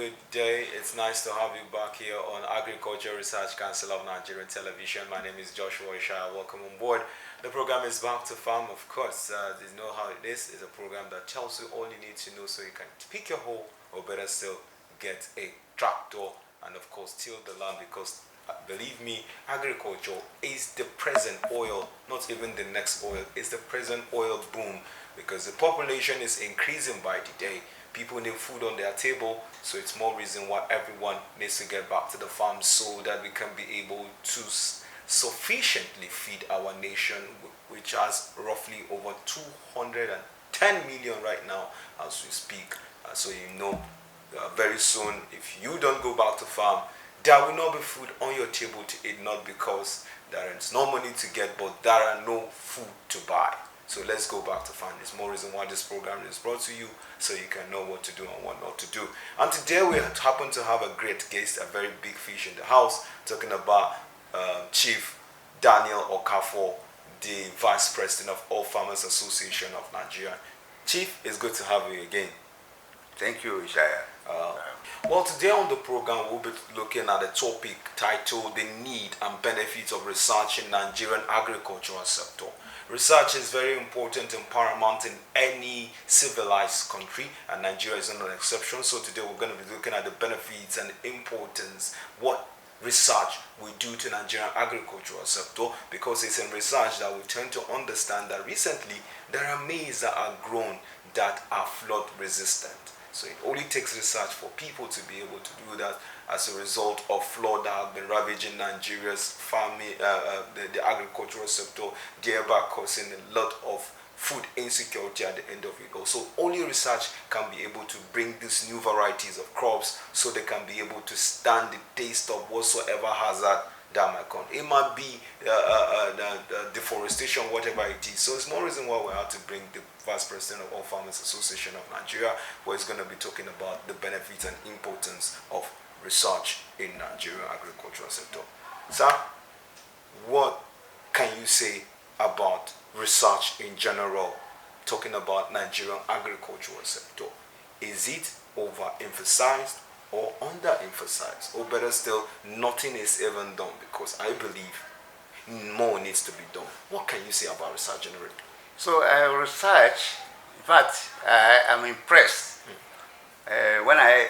good day. It's nice to have you back here on Agriculture Research Council of Nigerian Television. My name is Joshua Isha. Welcome on board. The program is Back to Farm, of course. You know how it is. It's a program that tells you all you need to know so you can pick your hoe, or better still, get a tractor and, of course, till the land because believe me, agriculture is the present oil, not even the next oil. It's the present oil boom because the population is increasing by the day. People need food on their table, so it's more reason why everyone needs to get back to the farm so that we can be able to sufficiently feed our nation, which has roughly over 210 million right now as we speak. So you know, very soon, if you don't go back to farm, there will not be food on your table to eat, not because there is no money to get, but there are no food to buy. So let's go back to farm. There's more reason why this program is brought to you so you can know what to do and what not to do. And today we happen to have a great guest, a very big fish in the house, talking about Chief Daniel Okafor, the Vice President of All Farmers Association of Nigeria. Chief, it's good to have you again. Thank you, Ishaya. Well, today on the program, we'll be looking at a topic titled The Need and Benefits of Research in Nigerian Agricultural Sector. Research is very important and paramount in any civilized country, and Nigeria is not an exception. So today we're going to be looking at the benefits and importance, what research we do to Nigerian agricultural sector, because it's in research that we tend to understand that recently there are maize that are grown that are flood resistant. So it only takes research for people to be able to do that as a result of flood that have been ravaging Nigeria's farming, the agricultural sector, thereby causing a lot of food insecurity at the end of it all. So only research can be able to bring these new varieties of crops so they can be able to stand the taste of whatsoever hazard that might come. It might be the deforestation, whatever it is. So it's more reason why we have to bring the Vice President of All Farmers Association of Nigeria, who is going to be talking about the benefits and importance of research in Nigerian agricultural sector. Sir, what can you say about research in general, talking about Nigerian agricultural sector? Is it overemphasized or underemphasized? Or better still, nothing is even done? Because I believe more needs to be done. What can you say about research generally? So research, in fact, I'm impressed when a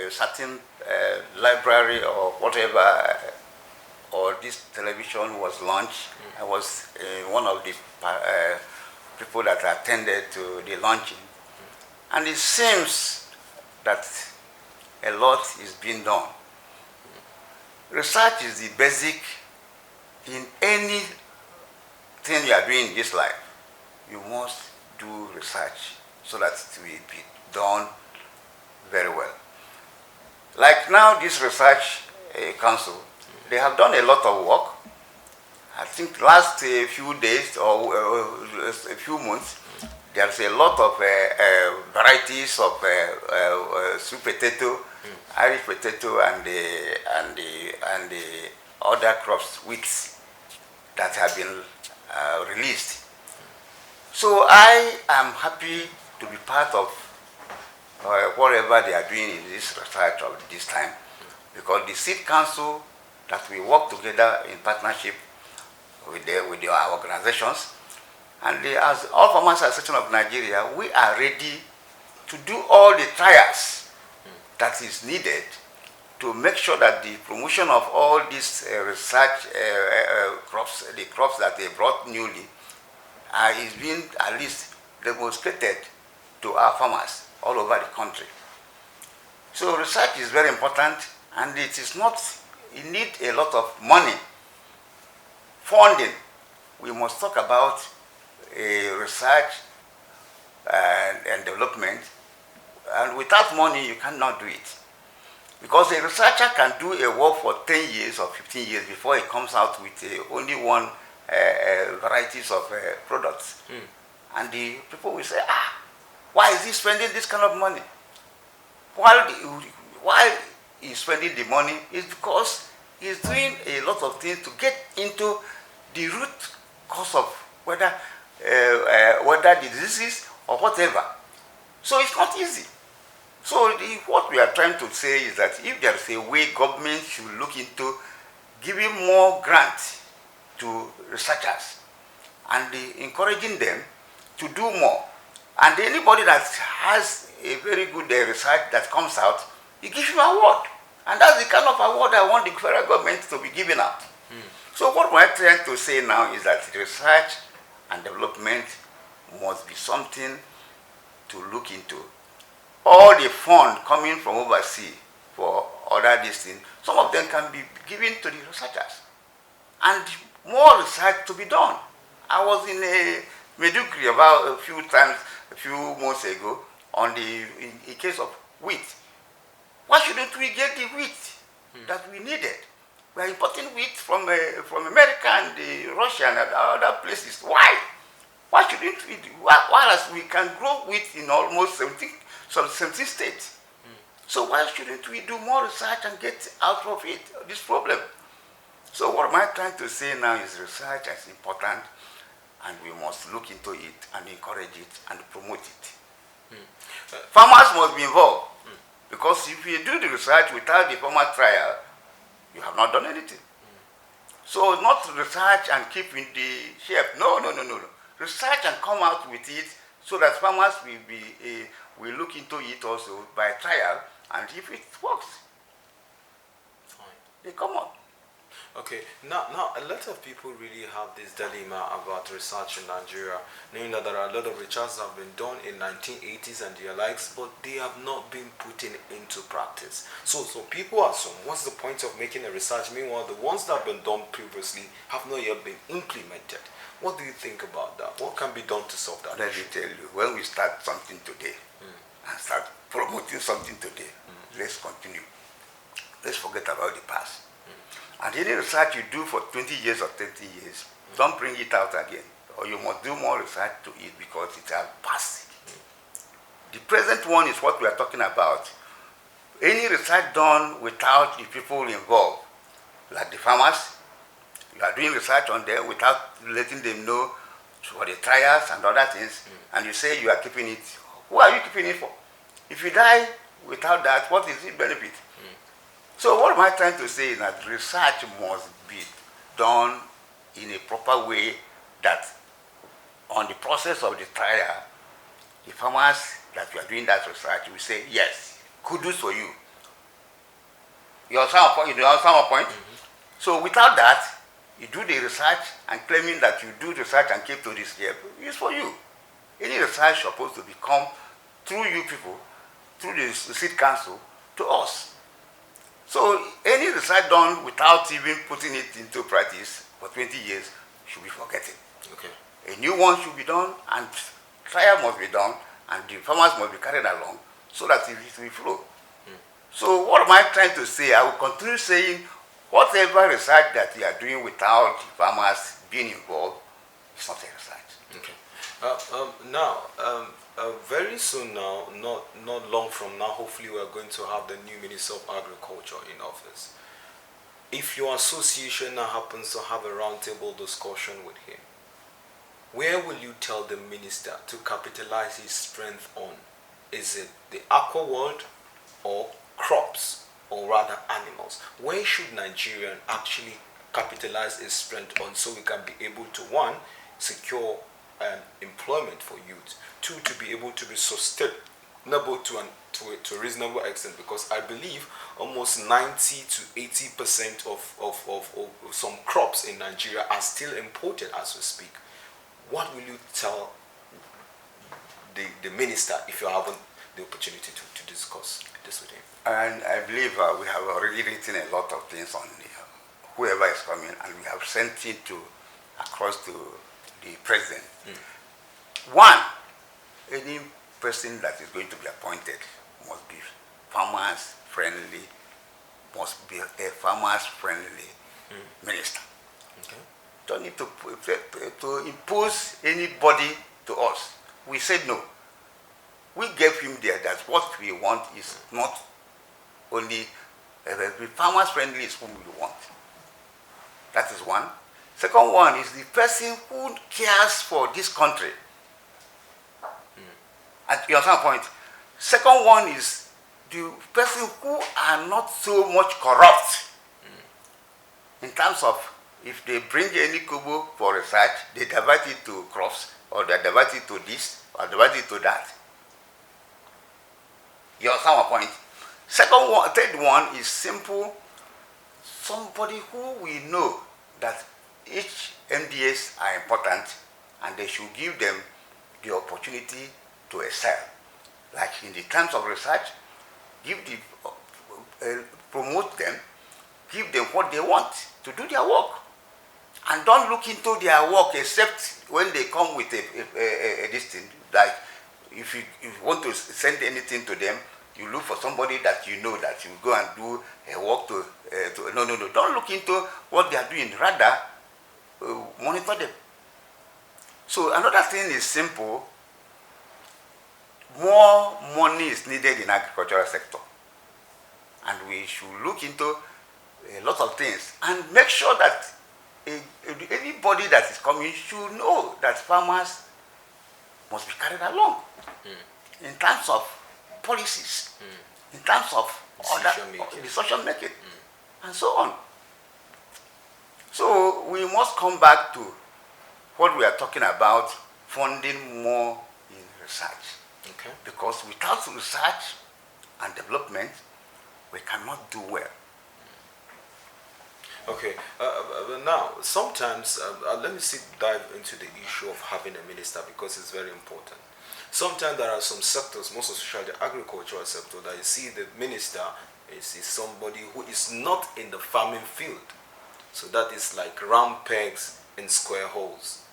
certain library or whatever or this television was launched. I was one of the people that attended to the launching, and it seems that a lot is being done. Research is the basic in anything you are doing in this life. You must do research so that it will be done very well. Like now, this research council, they have done a lot of work. I think last few days or a few months, there's a lot of varieties of sweet potato, Irish potato, and the other crops, wheats, that have been released. So I am happy to be part of whatever they are doing in this research of this time, because the Seed Council that we work together in partnership with our organizations, and as All Farmers Association of Nigeria, we are ready to do all the trials that is needed to make sure that the promotion of all these research crops, the crops that they brought newly, is being at least demonstrated to our farmers all over the country. So research is very important, and it is not, it needs a lot of money, funding. We must talk about research and development, and without money you cannot do it. Because a researcher can do a work for 10 years or 15 years before he comes out with only one varieties of products. And the people will say, why is he spending this kind of money? Why he's spending the money is because he's doing a lot of things to get into the root cause of whether the diseases or whatever. So it's not easy. So what we are trying to say is that if there is a way government should look into giving more grants to researchers and encouraging them to do more. And anybody that has a very good research that comes out, you give him an award. And that's the kind of award I want the federal government to be giving out. So what we're trying to say now is that research and development must be something to look into. All the fund coming from overseas for other these things, some of them can be given to the researchers. And more research to be done. I was in a Medukri about a few months ago, on in case of wheat. Why shouldn't we get the wheat that we needed? We are importing wheat from America and Russia and other places. Why? Why shouldn't we do? Whereas we can grow wheat in almost 17 states. So why shouldn't we do more research and get out of it, this problem? So what am I trying to say now is research is important, and we must look into it and encourage it and promote it. Farmers must be involved, because if you do the research without the farmer trial, you have not done anything. So not research and keep in the shape. No. Research and come out with it so that farmers will look into it also by trial, and if it works, Fine. they come out. Okay, now a lot of people really have this dilemma about research in Nigeria, knowing that there are a lot of research that have been done in 1980s and their likes, but they have not been put into practice. So people assume, what's the point of making a research? Meanwhile, the ones that have been done previously have not yet been implemented. What do you think about that? What can be done to solve that? Let me tell you, when we start something today and start promoting something today, let's continue. Let's forget about the past. And any research you do for 20 years or 30 years, don't bring it out again. Or you must do more research to it because it has passed. The present one is what we are talking about. Any research done without the people involved, like the farmers, you are doing research on them without letting them know for the trials and other things, and you say you are keeping it. Who are you keeping it for? If you die without that, what is the benefit? So what am I trying to say is that research must be done in a proper way, that on the process of the trial, the farmers that you are doing that research will say, yes, kudos for you. You understand my point? So without that, you do the research and claiming that you do research and keep to this step, it's for you. Any research is supposed to become through you people, through the seed council, to us. So any research done without even putting it into practice for 20 years should be forgotten. Okay. A new one should be done, and trial must be done, and the farmers must be carried along so that it will flow. So what am I trying to say? I will continue saying whatever research that we are doing without farmers being involved is not a research. Okay. Very soon now, not long from now, hopefully we are going to have the new Minister of Agriculture in office. If your association now happens to have a roundtable discussion with him, where will you tell the minister to capitalize his strength on? Is it the aqua world or crops, or rather animals? Where should Nigerian actually capitalize his strength on, so we can be able to, one, secure employment for youth, two, to be able to be sustainable to a reasonable extent? Because I believe almost 90 to 80% of some crops in Nigeria are still imported as we speak. What will you tell the minister if you haven't the opportunity to discuss this with him? And I believe we have already written a lot of things on whoever is coming, and we have sent it across to the president. One, any person that is going to be appointed must be farmers friendly, must be a farmers friendly minister. Okay. Don't need to impose anybody to us. We said no. We gave him there that what we want is not only farmers friendly is whom we want. That is one. Second one is the person who cares for this country. And you understand my point? Second one is the person who are not so much corrupt in terms of if they bring any kobo for research, they divert it to crops, or they divert it to this, or divert it to that. You understand my point? Third one is simple. Somebody who we know that each MDS are important and they should give them the opportunity to excel. Like in the terms of research, promote them, give them what they want to do their work. And don't look into their work except when they come with a this thing. Like if you want to send anything to them, you look for somebody that you know that you go and do a work to no. Don't look into what they are doing. Rather, monitor them. So another thing is simple. More money is needed in agricultural sector. And we should look into a lot of things and make sure that anybody that is coming should know that farmers must be carried along in terms of policies, in terms of decision making, and so on. So we must come back to what we are talking about, funding more in research. Okay. Because without research and development, we cannot do well. Okay. Now, sometimes, let me dive into the issue of having a minister because it's very important. Sometimes there are some sectors, most especially the agricultural sector, that you see the minister is somebody who is not in the farming field. So that is like round pegs in square holes.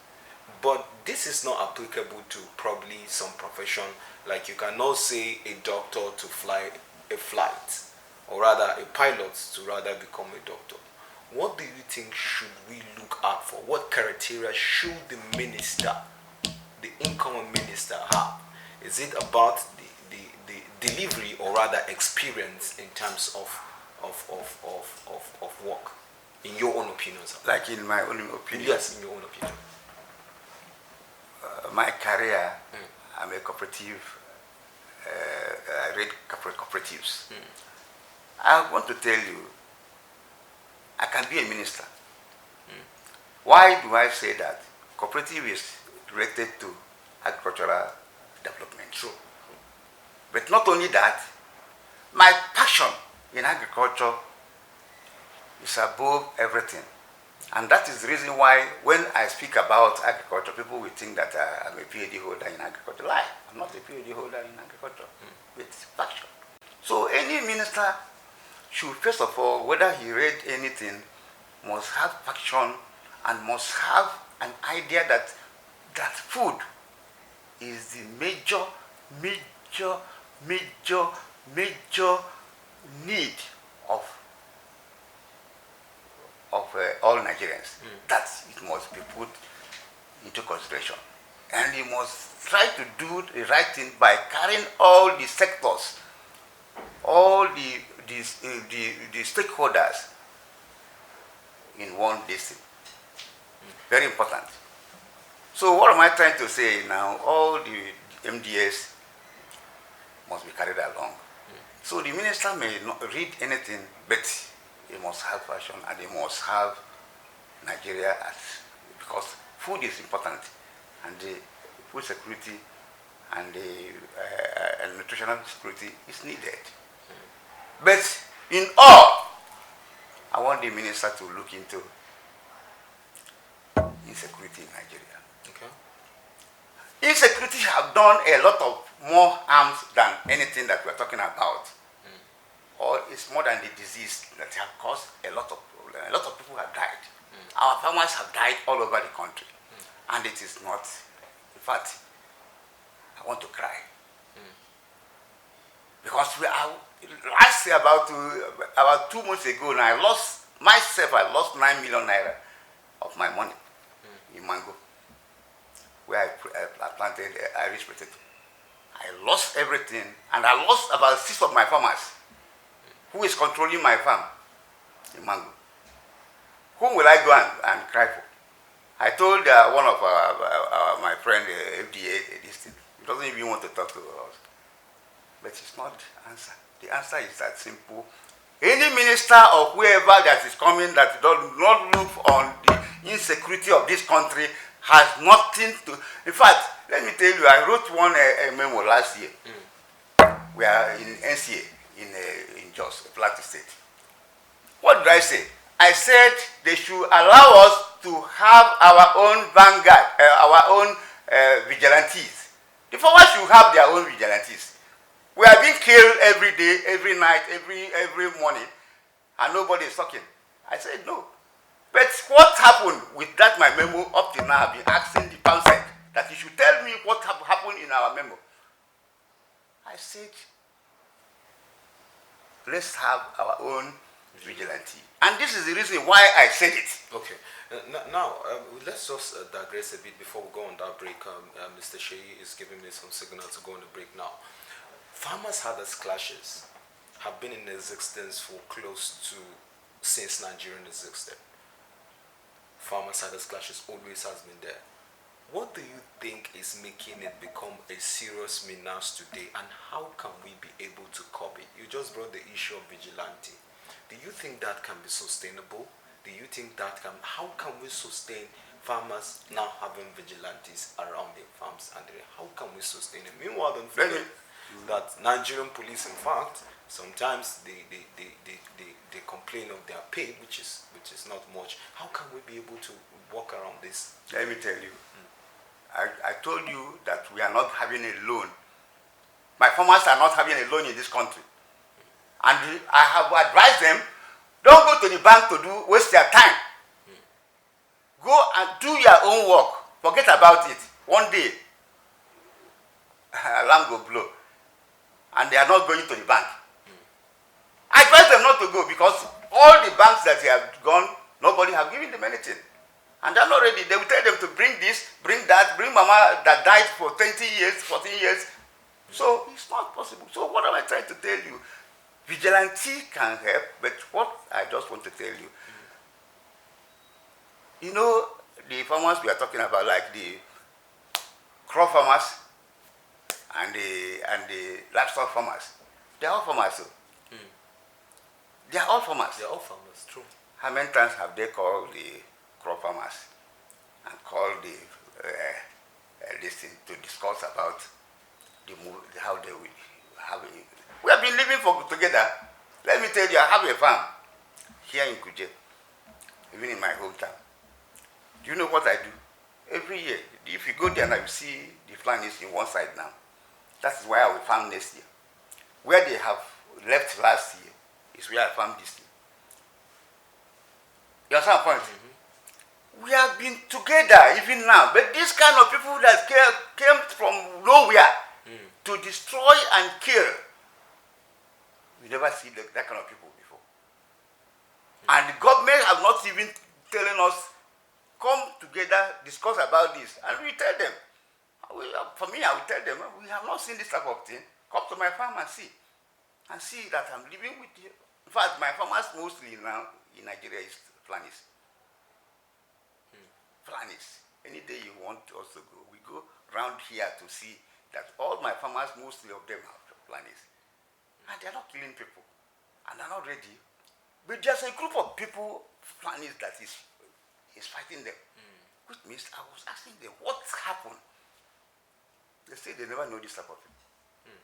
But this is not applicable to probably some profession. Like you cannot say a doctor to fly a flight, or rather a pilot to rather become a doctor. What do you think should we look out for? What criteria should the minister, the incoming minister, have? Is it about the delivery or rather experience in terms of work? In your own opinion, sir? Like in my own opinion? Yes, in your own opinion. My career, I'm a cooperative, I read cooperatives. I want to tell you, I can be a minister. Why do I say that? Cooperative is related to agricultural development. True. But not only that, my passion in agriculture is above everything. And that is the reason why when I speak about agriculture, people will think that I'm a PhD holder in agriculture. Lie. I'm not a PhD holder in agriculture. It's passion. So any minister should, first of all, whether he read anything, must have passion and must have an idea that food is the major need of all Nigerians. That it must be put into consideration. And he must try to do the right thing by carrying all the sectors, all the stakeholders in one district. Very important. So what am I trying to say now? All the MDS must be carried along. So the minister may not read anything, but he must have passion and he must have Nigeria because food is important, and the food security and the nutritional security is needed. But in all, I want the minister to look into insecurity in Nigeria. Okay. Insecurity have done a lot of more harms than anything that we're talking about. Or it's more than the disease that have caused a lot of problems. A lot of people have died. Our farmers have died all over the country. And it is not, in fact, I want to cry. Because last year, about 2 months ago, and I lost 9 million naira of my money in mango, where I planted Irish potato. I lost everything, and I lost about 6 of my farmers. Who is controlling my farm in mango? Whom will I go and cry for? I told one of my friend, FDA, this thing. He doesn't even want to talk to us. But it's not the answer. The answer is that simple. Any minister or whoever that is coming that does not look on the insecurity of this country has nothing to. In fact, let me tell you, I wrote one memo last year. We are in NCA in Jos, Plateau State. What did I say? I said they should allow us to have our own vanguard, our own vigilantes. The farmers should have their own vigilantes. We are being killed every day, every night, every morning, and nobody is talking. I said no. But what happened with that my memo up till now? I've been asking the council that he should tell me what happened in our memo. I said, let's have our own vigilante. And this is the reason why I said it. Okay. Now, let's just digress a bit before we go on that break. Mr. Sheyi is giving me some signal to go on the break now. Farmers' herders clashes have been in existence for close to since Nigeria existed. Farmers' herders clashes always has been there. What do you think is making it become a serious menace today, and how can we be able to curb it? You just brought the issue of vigilante. Do you think that can be sustainable? Do you think that can, how can we sustain farmers now having vigilantes around their farms, and how can we sustain it? Meanwhile, don't forget that Nigerian police, in fact, sometimes they complain of their pay, which is not much. How can we be able to work around this? Let me tell you, I told you that we are not having a loan. My farmers are not having a loan in this country. And I have advised them, don't go to the bank to waste their time. Go and do your own work. Forget about it. One day, alarm will blow. And they are not going to the bank. I advise them not to go because all the banks that they have gone, nobody have given them anything. And they're not ready. They will tell them to bring this, bring that, bring mama that died for 20 years, 14 years. So it's not possible. So what am I trying to tell you? Vigilante can help, but what I just want to tell you, you know, the farmers we are talking about, like the crop farmers and the livestock farmers, they are all farmers. So. They are all farmers. They are all farmers, true. How many times have they called the crop farmers and called the this thing to discuss about how they will have it? We have been living together. Let me tell you, I have a farm here in Kuje, even in my hometown. Do you know what I do? Every year, if you go there now, you see the Fulanis in one side now. That's where I will farm next year. Where they have left last year is where I farm this year. You understand my point? We have been together even now, but this kind of people that came from nowhere to destroy and kill, we never see that kind of people before. And the government have not even telling us, come together, discuss about this. And we tell them, for me, I will tell them, we have not seen this type of thing. Come to my farm and see. And see that I'm living with you. In fact, my farmers mostly now in Nigeria is Fulanis. Fulanis. Any day you want us to go, we go round here to see that all my farmers, mostly of them are Fulanis. And they're not killing people. And they're not ready. But there's a group of people, Fulanis, that is fighting them. Which means I was asking them, what's happened? They say they never know this type of thing.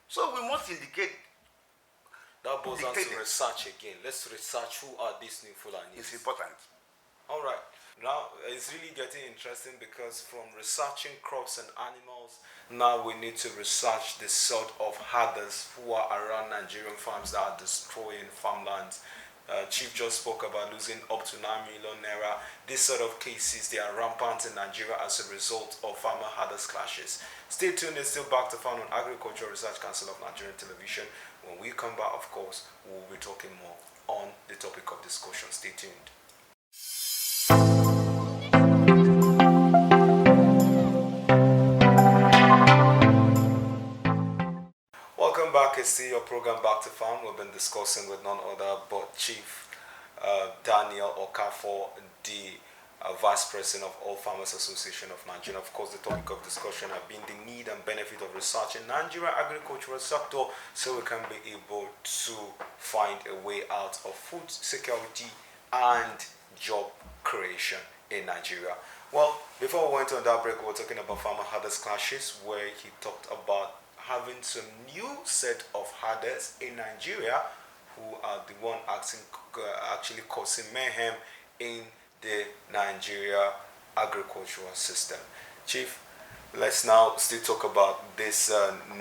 So we must indicate. That boils down to research again. Let's research who are these new Fulanis. It's important. All right. Now, it's really getting interesting because from researching crops and animals, now we need to research the sort of herders who are around Nigerian farms that are destroying farmlands. Chief just spoke about losing up to 9 million naira. These sort of cases, they are rampant in Nigeria as a result of farmer herders clashes. Stay tuned, it's still back to Farm on Agricultural Research Council of Nigerian Television. When we come back, of course, we'll be talking more on the topic of discussion. Stay tuned. Welcome back. It's still your program Back to Farm. We've been discussing with none other but Chief Daniel Okafor, the Vice President of All Farmers Association of Nigeria. Of course, the topic of discussion have been the need and benefit of research in Nigeria agricultural sector, so we can be able to find a way out of food security and job creation in Nigeria. Well, before we went on that break, we were talking about farmer herders clashes, where he talked about having some new set of herders in Nigeria who are the one actually causing mayhem in the Nigeria agricultural system. Chief, let's now still talk about this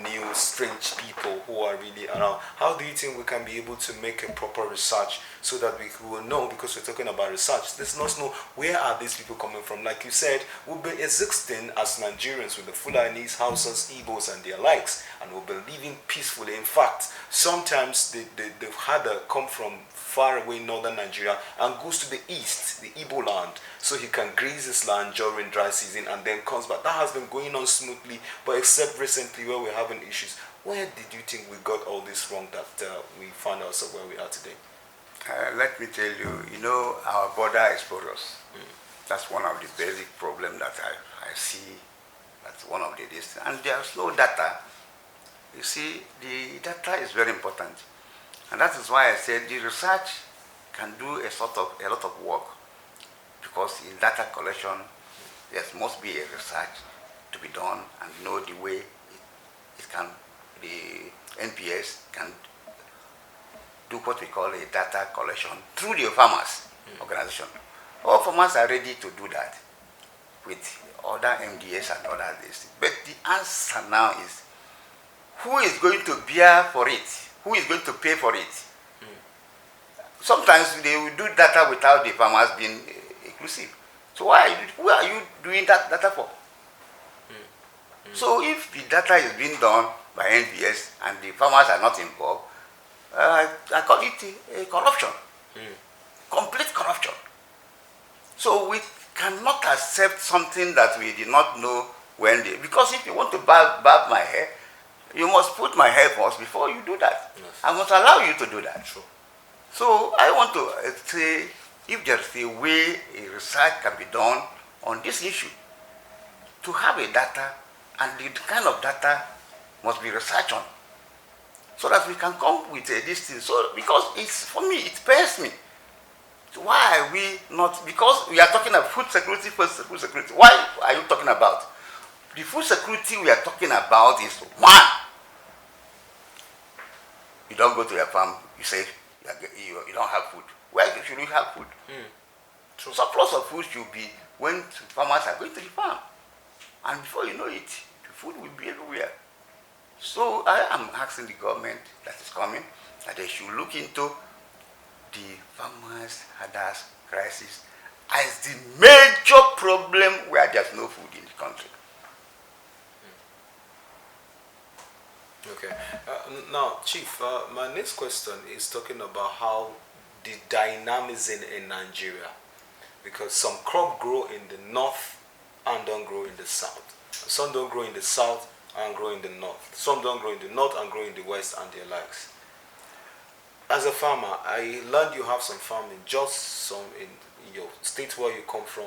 new strange people who are really around. How do you think we can be able to make a proper research so that we will know, because we're talking about research, let's not know where are these people coming from. Like you said, we've been existing as Nigerians with the Fulanis, Hausas, Igbos and their likes, and we've been living peacefully. In fact, sometimes the herder come from far away northern Nigeria and goes to the east, the Igbo land, so he can graze his land during dry season and then comes back. That has been going on smoothly, but except recently where we're having issues. Where did you think we got all this wrong that we found ourselves where we are today? Let me tell you, our border is porous. That's one of the basic problems that I see. That's one of the things. And there's no data. You see, the data is very important. And that is why I said the research can do a lot of work, because in data collection there must be a research to be done, and the way the NPS can do what we call a data collection through the farmers organization. All farmers are ready to do that with other MDS and other things. But the answer now is, who is going to bear for it? Who is going to pay for it? Sometimes they will do data without the farmers being inclusive. So who are you doing that data for? So if the data is being done by NBS and the farmers are not involved, I call it a corruption. Complete corruption. So we cannot accept something that we did not know because if you want to barb my hair, you must put my hair first before you do that. Yes. I must allow you to do that. Sure. So I want to say, if there's a way a research can be done on this issue, to have a data, and the kind of data must be researched on, so that we can come with this thing. So because for me, it pains me. So why are we not? Because we are talking about food security first. Food security. Why are you talking about? The food security we are talking about is one. You don't go to your farm, you say you don't have food. Where should you have food? True. Surplus of food should be when farmers are going to the farm. And before you know it, the food will be everywhere. So I am asking the government that is coming that they should look into the farmers' herders crisis as the major problem where there's no food in the country. Okay. Now, Chief, my next question is talking about how the dynamism in Nigeria, because some crop grow in the north and don't grow in the south. Some don't grow in the south and grow in the north. Some don't grow in the north and grow in the west and their likes. As a farmer, I learned you have some farming, just some in your state where you come from.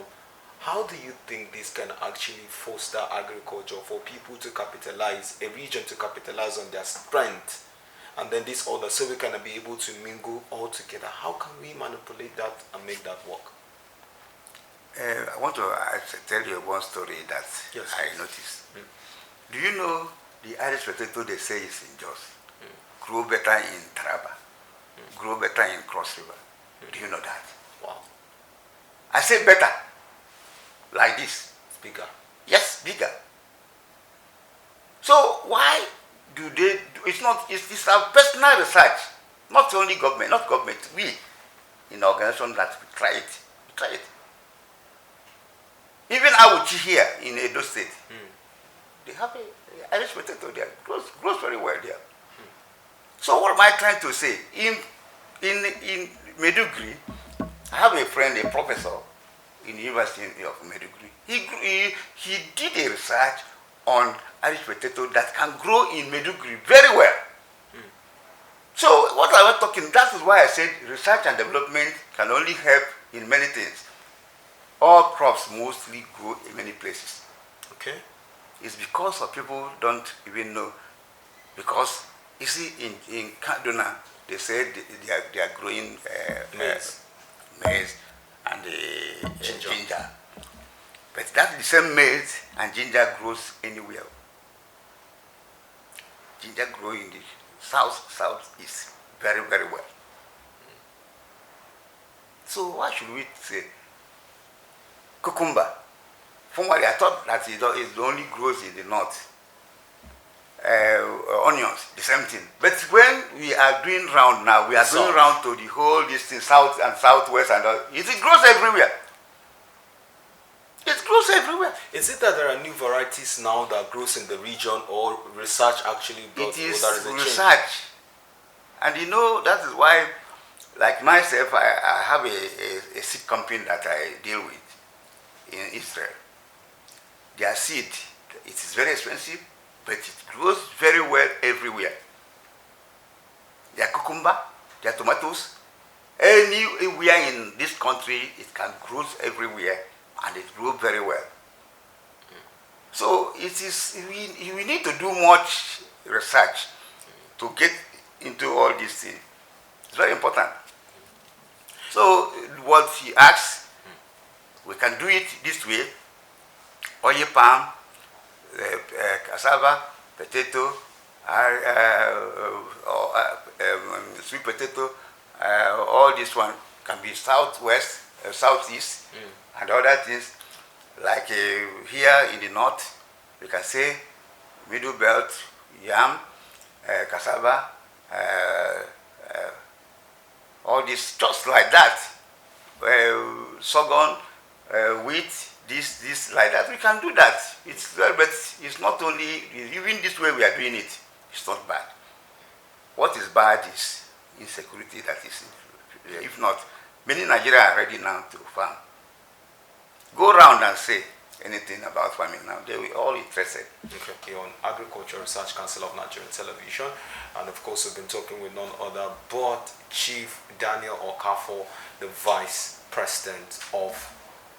How do you think this can actually foster agriculture for people to capitalize, a region to capitalize on their strength, and then this order, so we can be able to mingle all together? How can we manipulate that and make that work? I want to tell you one story that I noticed. Do you know the Irish potato they say is in Jos? Grow better in Taraba, grow better in Cross River. Do you know that? Wow. I say better. Like this. It's bigger. Yes, bigger. So why do they do it's our personal research, not only government, we in the organization that we try it. Even Awuchi here in Edo State, they have a Irish potato there, grows very well there. So what am I trying to say? In Maiduguri, I have a friend, a professor in the University of Maiduguri. He did a research on Irish potato that can grow in Maiduguri very well. So what I was talking, that is why I said research and development can only help in many things. all crops mostly grow in many places. Okay. It's because of people don't even know. Because you see, in Kaduna, they said they are growing Maize. maize and Ginger. But that the same maize and ginger grows anywhere. Ginger grows in the southeast very, very well. So why should we say cucumber? Formerly I thought that it only grows in the north. Onions, the same thing. But when we are doing round now, we are going round to the whole distance, south and southwest, and all. It grows everywhere. It grows everywhere. Is it that there are new varieties now that grows in the region, or research actually brought? It is Change? research, and you know that is why, like myself, I have a seed company that I deal with in Israel. Their seed, it is very expensive, but it grows very well everywhere. Their cucumber, their tomatoes, anywhere in this country, it can grow everywhere, and it grows very well. So it is, we need to do much research to get into all these things. It's very important. So what he asks, we can do it this way: oil palm, cassava, potato, sweet potato, all this one can be southwest, southeast, and other things. Like here in the north, we can say middle belt, yam, cassava, all this, just like that. Sorghum, wheat, this like that. We can do that. It's but it's not only even this way we are doing it. It's not bad. What is bad is insecurity. That is, if not, many Nigerians are ready now to farm. Go around and say anything about farming now. They will all interested. Okay, you're on Agriculture Research Council of Nigerian Television, and of course we've been talking with none other but Chief Daniel Okafor, the Vice President of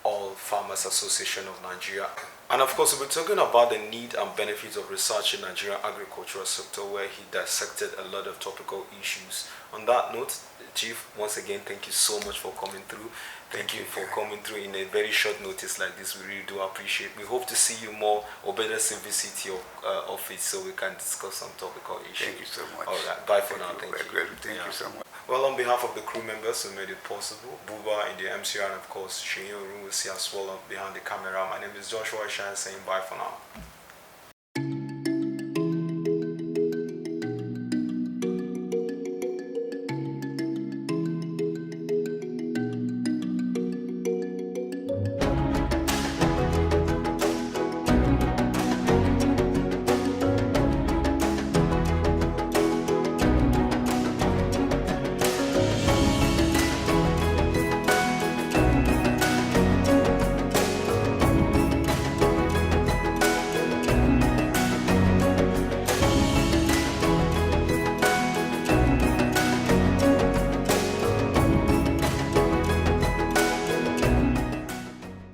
All Farmers Association of Nigeria. And of course we'll be talking about the need and benefits of research in Nigerian agricultural sector, where he dissected a lot of topical issues. On that note, Chief, once again, thank you so much for coming through. Thank you for coming through in a very short notice like this. We really do appreciate. We hope to see you more, or better still visit your office so we can discuss some topical issues. Thank you so much. All right, bye for now. Thank you. Thank you so much. Well, on behalf of the crew members who made it possible, Buba in the MCR, and of course Shinyo Rusi as well behind the camera, my name is Joshua Shan saying bye for now.